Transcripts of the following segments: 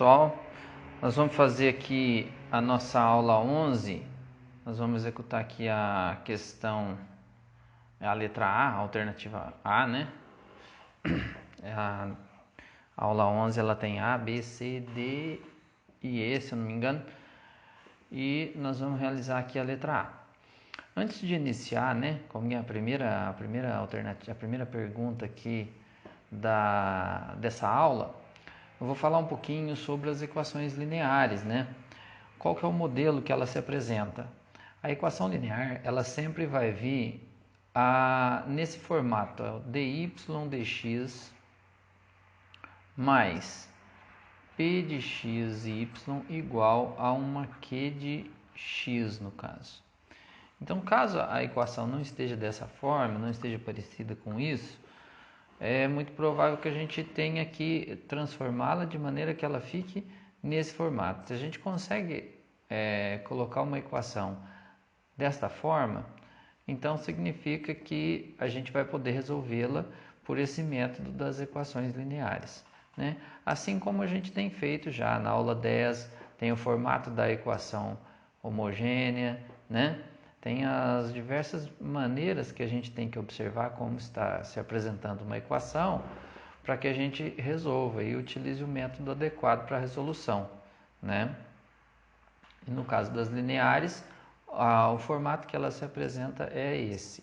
pessoal, nós vamos fazer aqui a nossa aula 11, nós vamos executar aqui a questão, a letra A, a alternativa A, né? A aula 11 ela tem A, B, C, D e E, se eu não me engano, e nós vamos realizar aqui a letra A. Antes de iniciar, né, como é a primeira pergunta aqui dessa aula, eu vou falar um pouquinho sobre as equações lineares, né? Qual que é o modelo que ela se apresenta? A equação linear, ela sempre vai vir nesse formato, dy dx mais p de x e y igual a uma q de x, no caso. Então, caso a equação não esteja dessa forma, não esteja parecida com isso, é muito provável que a gente tenha que transformá-la de maneira que ela fique nesse formato. Se a gente consegue colocar uma equação desta forma, então significa que a gente vai poder resolvê-la por esse método das equações lineares, né? Assim como a gente tem feito já na aula 10, tem o formato da equação homogênea, né? Tem as diversas maneiras que a gente tem que observar como está se apresentando uma equação para que a gente resolva e utilize o método adequado para a resolução, né? E no caso das lineares, o formato que ela se apresenta é esse.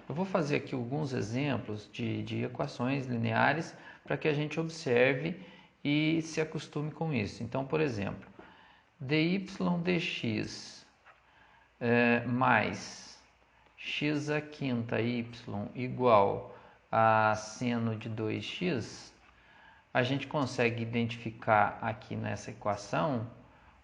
Eu vou fazer aqui alguns exemplos de equações lineares para que a gente observe e se acostume com isso. Então, por exemplo, dy dx mais x à quinta y igual a seno de 2x, a gente consegue identificar aqui nessa equação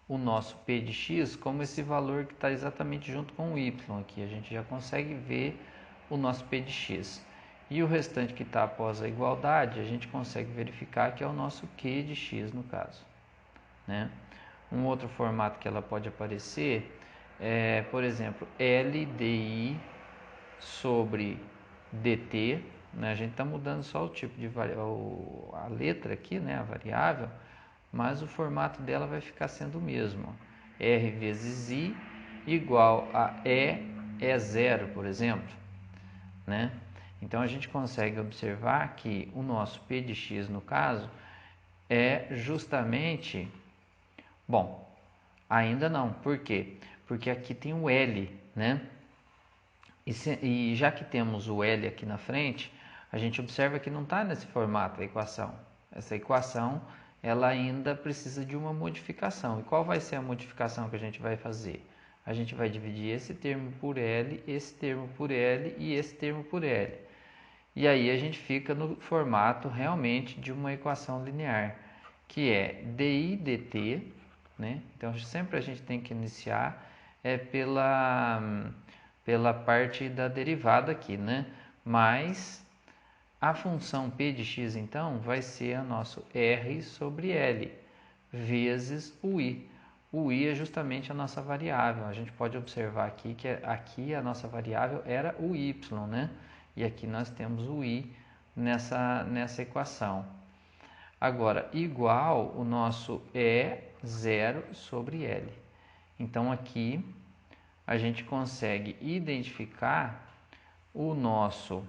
o nosso p de x como esse valor que está exatamente junto com o y aqui. A gente já consegue ver o nosso p de x. E o restante que está após a igualdade, a gente consegue verificar que é o nosso q de x no caso, né? Um outro formato que ela pode aparecer é, por exemplo, LDI sobre dt, né? A gente está mudando só o tipo de a letra aqui, né? A variável, mas o formato dela vai ficar sendo o mesmo. R vezes I igual a é zero, por exemplo, né? Então a gente consegue observar que o nosso P de x, no caso, é justamente, bom, ainda não, por quê? Porque aqui tem o L, né? E já que temos o L aqui na frente, a gente observa que não está nesse formato a equação. Essa equação, ela ainda precisa de uma modificação. E qual vai ser a modificação que a gente vai fazer? A gente vai dividir esse termo por L, esse termo por L e esse termo por L. E aí a gente fica no formato realmente de uma equação linear, que é dy dt, né? Então sempre a gente tem que iniciar pela parte da derivada aqui, né? Mas a função p de x, então, vai ser a nosso r sobre L, vezes o i. O i é justamente a nossa variável. A gente pode observar aqui que aqui a nossa variável era o y, né? E aqui nós temos o i nessa equação. Agora, igual o nosso é 0 sobre L. Então, aqui a gente consegue identificar o nosso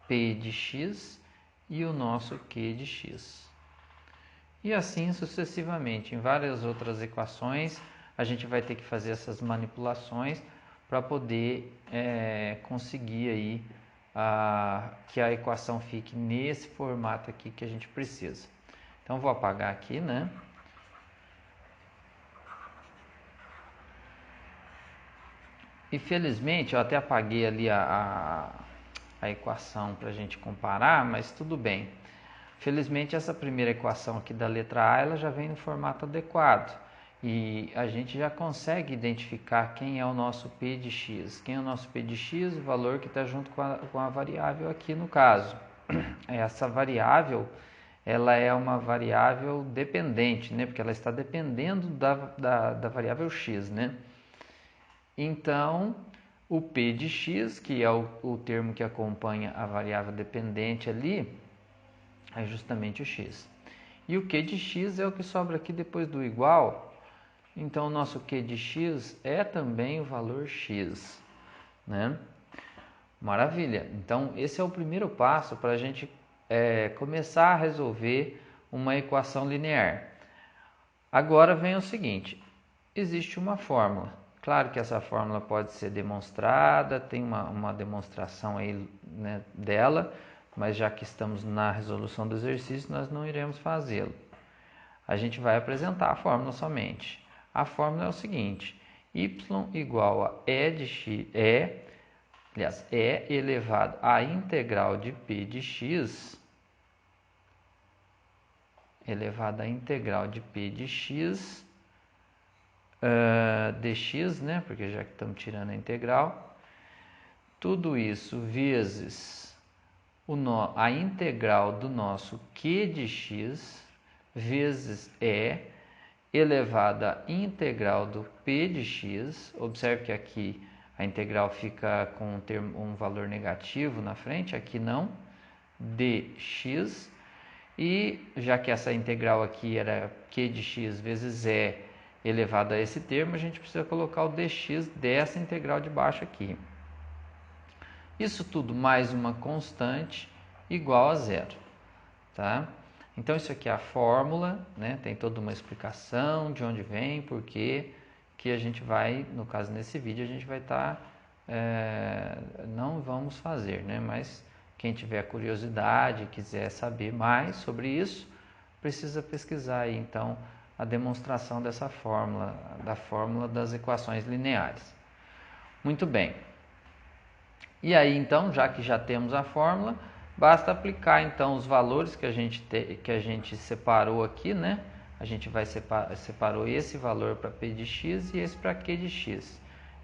P de x e o nosso Q de x. E assim sucessivamente. Em várias outras equações, a gente vai ter que fazer essas manipulações para poder conseguir aí que a equação fique nesse formato aqui que a gente precisa. Então, vou apagar aqui, né? E felizmente, eu até apaguei ali a equação para a gente comparar, mas tudo bem. Felizmente, essa primeira equação aqui da letra A, ela já vem no formato adequado. E a gente já consegue identificar quem é o nosso P de x. Quem é o nosso P de x? O valor que está junto com a variável aqui no caso. Essa variável, ela é uma variável dependente, né? Porque ela está dependendo da variável x, né? Então, o P de x, que é o termo que acompanha a variável dependente ali, é justamente o x. E o Q de x é o que sobra aqui depois do igual. Então, o nosso Q de x é também o valor x, né? Maravilha! Então, esse é o primeiro passo para a gente começar a resolver uma equação linear. Agora vem o seguinte, existe uma fórmula. Claro que essa fórmula pode ser demonstrada, tem uma demonstração aí, né, dela, mas já que estamos na resolução do exercício, nós não iremos fazê-lo. A gente vai apresentar a fórmula somente. A fórmula é o seguinte, y igual a e de x, e elevado à integral de p de x, elevado à integral de p de x, dx, né? Porque já que estamos tirando a integral, tudo isso vezes a integral do nosso q de x vezes e elevado à integral do p de x. Observe que aqui a integral fica com um valor negativo na frente, aqui não, dx. E já que essa integral aqui era q de x vezes e elevado a esse termo, a gente precisa colocar o dx dessa integral de baixo aqui. Isso tudo mais uma constante igual a zero, tá? Então, isso aqui é a fórmula, né? Tem toda uma explicação de onde vem, por quê, que a gente vai, no caso nesse vídeo, a gente vai estar, não vamos fazer, né? Mas quem tiver curiosidade e quiser saber mais sobre isso, precisa pesquisar aí, então, a demonstração dessa fórmula, da fórmula das equações lineares. Muito bem. E aí, então, já que já temos a fórmula, basta aplicar, então, os valores que a gente separou aqui, né? A gente separou esse valor para p de x e esse para q de x.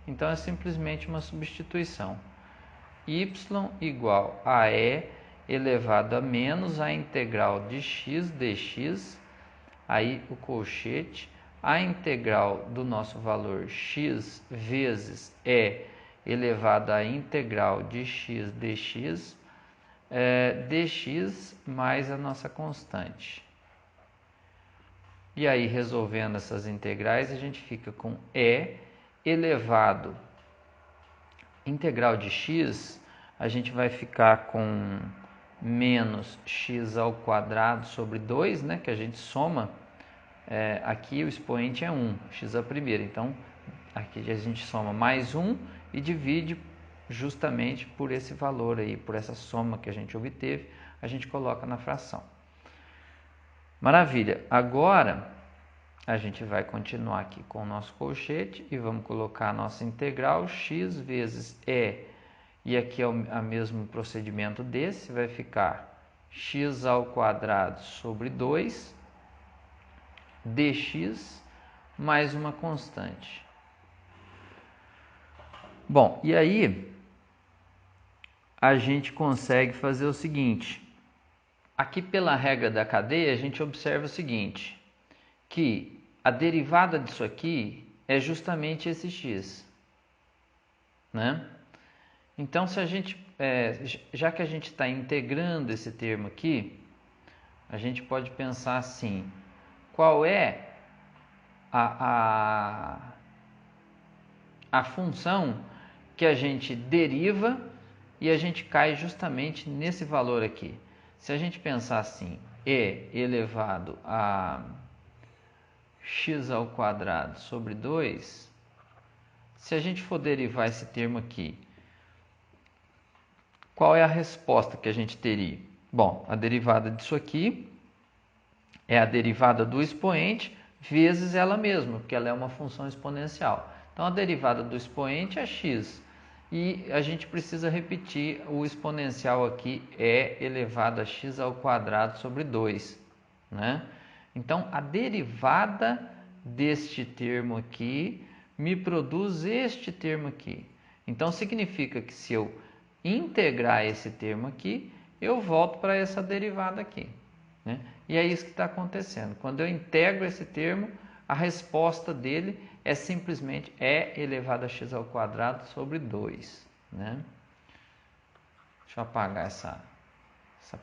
Então, é simplesmente uma substituição. Y igual a e elevado a menos a integral de x dx, aí o colchete, a integral do nosso valor x vezes e elevado à integral de x dx, dx mais a nossa constante. E aí, resolvendo essas integrais, a gente fica com e elevado integral de x, a gente vai ficar com menos x ao quadrado sobre 2, né, que a gente soma. Aqui o expoente é 1, x à primeira. Então, aqui a gente soma mais 1 e divide justamente por esse valor aí, por essa soma que a gente obteve, a gente coloca na fração. Maravilha! Agora, a gente vai continuar aqui com o nosso colchete e vamos colocar a nossa integral x vezes e aqui é o mesmo procedimento desse, vai ficar x ao quadrado sobre 2 dx mais uma constante. Bom, e aí a gente consegue fazer o seguinte. Aqui pela regra da cadeia, a gente observa o seguinte, que a derivada disso aqui é justamente esse x, né? Então, se a gente, já que a gente está integrando esse termo aqui, a gente pode pensar assim, qual é a função que a gente deriva e a gente cai justamente nesse valor aqui. Se a gente pensar assim, e elevado a x ao quadrado sobre 2, se a gente for derivar esse termo aqui, qual é a resposta que a gente teria? Bom, a derivada disso aqui é a derivada do expoente vezes ela mesma, porque ela é uma função exponencial. Então, a derivada do expoente é x. E a gente precisa repetir o exponencial aqui, é elevado a x ao quadrado sobre 2. Né? Então, a derivada deste termo aqui me produz este termo aqui. Então, significa que se eu integrar esse termo aqui, eu volto para essa derivada aqui. Né? E é isso que está acontecendo. Quando eu integro esse termo, a resposta dele é simplesmente e elevado a x ao quadrado sobre 2. Né? Deixa eu apagar essa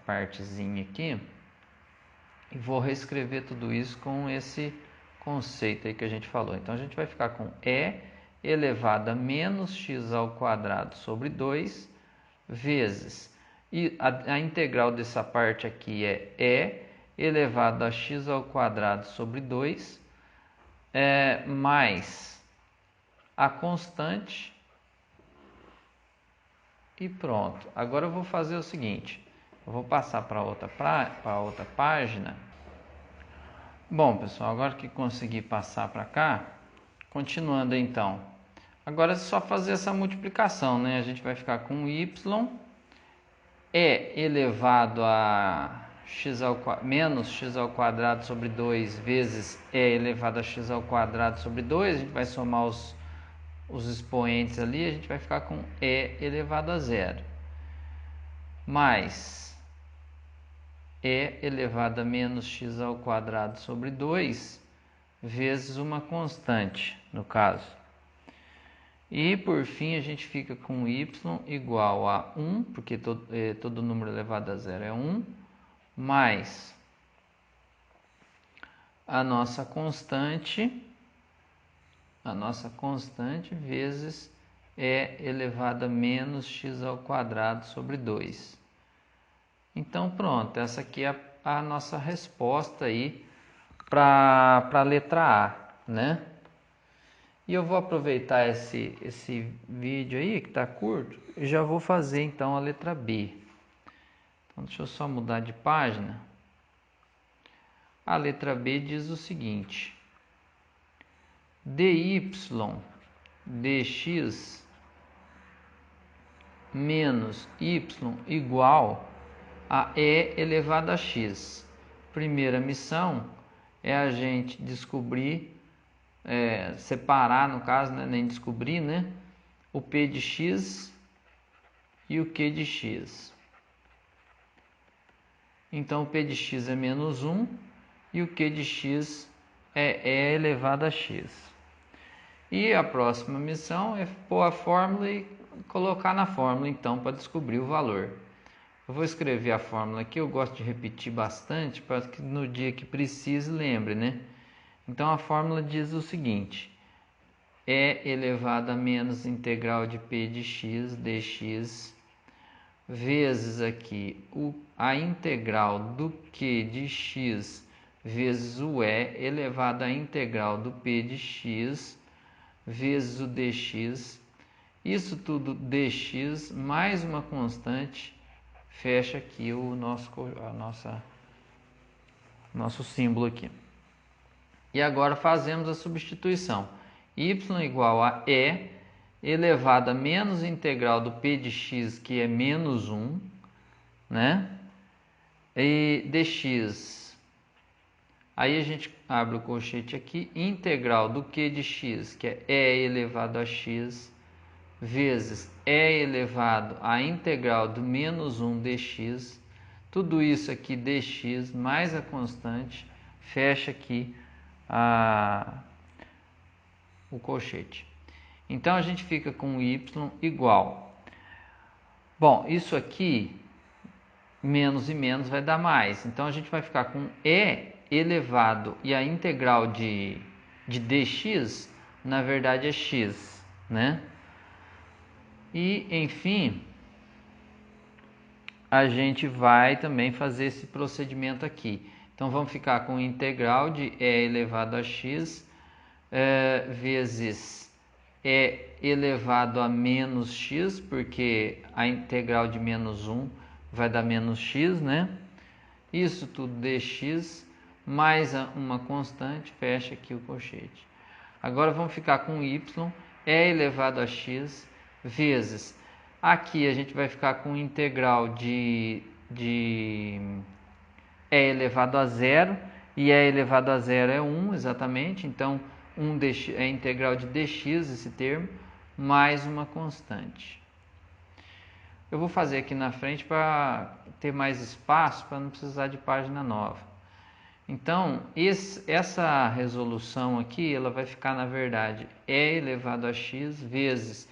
partezinha aqui. E vou reescrever tudo isso com esse conceito aí que a gente falou. Então, a gente vai ficar com E elevado a menos x ao quadrado sobre 2 vezes. E a integral dessa parte aqui é E elevado a x ao quadrado sobre 2 mais a constante. E pronto. Agora eu vou fazer o seguinte. Eu vou passar para outra página. Bom, pessoal, agora que consegui passar para cá, continuando então. Agora é só fazer essa multiplicação, né? A gente vai ficar com y elevado a menos x ao quadrado sobre 2 vezes e elevado a x ao quadrado sobre 2. A gente vai somar os expoentes ali, a gente vai ficar com e elevado a zero. Mais e elevado a menos x ao quadrado sobre 2 vezes uma constante, no caso. E, por fim, a gente fica com y igual a 1, porque todo número elevado a zero é 1, mais a nossa constante vezes e elevado a menos x ao quadrado sobre 2. Então, pronto, essa aqui é a nossa resposta aí para a letra A, né? E eu vou aproveitar esse vídeo aí, que está curto, e já vou fazer então a letra B. Então, deixa eu só mudar de página. A letra B diz o seguinte: dy dx menos y igual a e elevado a x. Primeira missão é a gente descobrir, separar, no caso, né, nem descobrir, né, o p de x e o q de x. Então, o p de x é menos 1 e o q de x é e elevado a x. E a próxima missão é pôr a fórmula e colocar na fórmula, então, para descobrir o valor. Eu vou escrever a fórmula aqui, eu gosto de repetir bastante, para que no dia que precise, lembre, né? Então, a fórmula diz o seguinte: e elevado a menos integral de p de x dx vezes aqui a integral do q de x vezes o e elevado à integral do p de x vezes o dx. Isso tudo dx mais uma constante, fecha aqui o nosso símbolo aqui. E agora fazemos a substituição. Y igual a e elevado a menos integral do p de x, que é menos 1, né? E dx. Aí a gente abre o colchete aqui, integral do q de x, que é e elevado a x, vezes e elevado à integral do menos 1 dx. Tudo isso aqui dx mais a constante, fecha aqui o colchete. Então, a gente fica com y igual. Bom, isso aqui, menos e menos vai dar mais. Então, a gente vai ficar com e elevado e a integral de dx, na verdade, é x, né? E, enfim, a gente vai também fazer esse procedimento aqui. Então, vamos ficar com integral de e elevado a x vezes e elevado a menos x, porque a integral de menos 1 vai dar menos x, né? Isso tudo dx mais uma constante, fecha aqui o colchete. Agora vamos ficar com y e elevado a x vezes, aqui a gente vai ficar com integral de e elevado a zero, e e elevado a zero é 1, exatamente, então é integral de dx esse termo, mais uma constante. Eu vou fazer aqui na frente para ter mais espaço, para não precisar de página nova. Então, essa resolução aqui, ela vai ficar, na verdade, e elevado a x vezes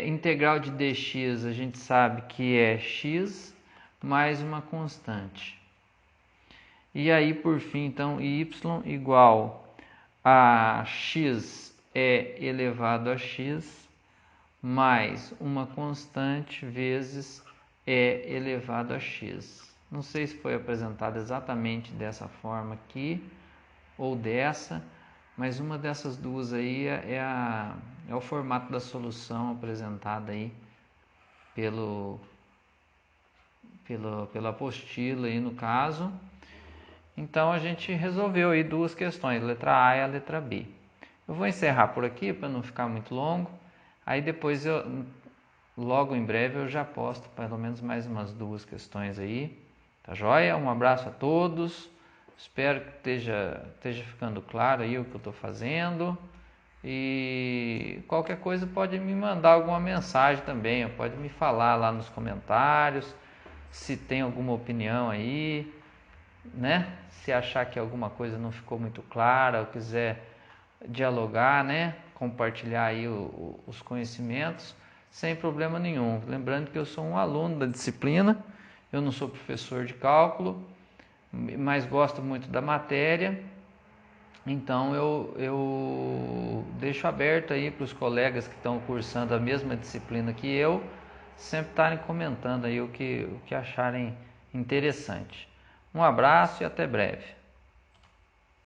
integral de dx, a gente sabe que é x mais uma constante. E aí, por fim, então, y igual a x elevado a x mais uma constante vezes elevado a x. Não sei se foi apresentado exatamente dessa forma aqui ou dessa, mas uma dessas duas aí é o formato da solução apresentada aí pela apostila aí no caso. Então a gente resolveu aí duas questões, a letra A e a letra B. Eu vou encerrar por aqui para não ficar muito longo. Aí depois logo em breve eu já posto pelo menos mais umas duas questões aí. Tá joia? Um abraço a todos. Espero que esteja ficando claro aí o que eu estou fazendo. E qualquer coisa pode me mandar alguma mensagem também, pode me falar lá nos comentários, se tem alguma opinião aí, né? Se achar que alguma coisa não ficou muito clara ou quiser dialogar, né? Compartilhar aí os conhecimentos, sem problema nenhum. Lembrando que eu sou um aluno da disciplina, eu não sou professor de cálculo, mas gosto muito da matéria. Então eu deixo aberto aí para os colegas que estão cursando a mesma disciplina que eu, sempre estarem comentando aí o que acharem interessante. Um abraço e até breve.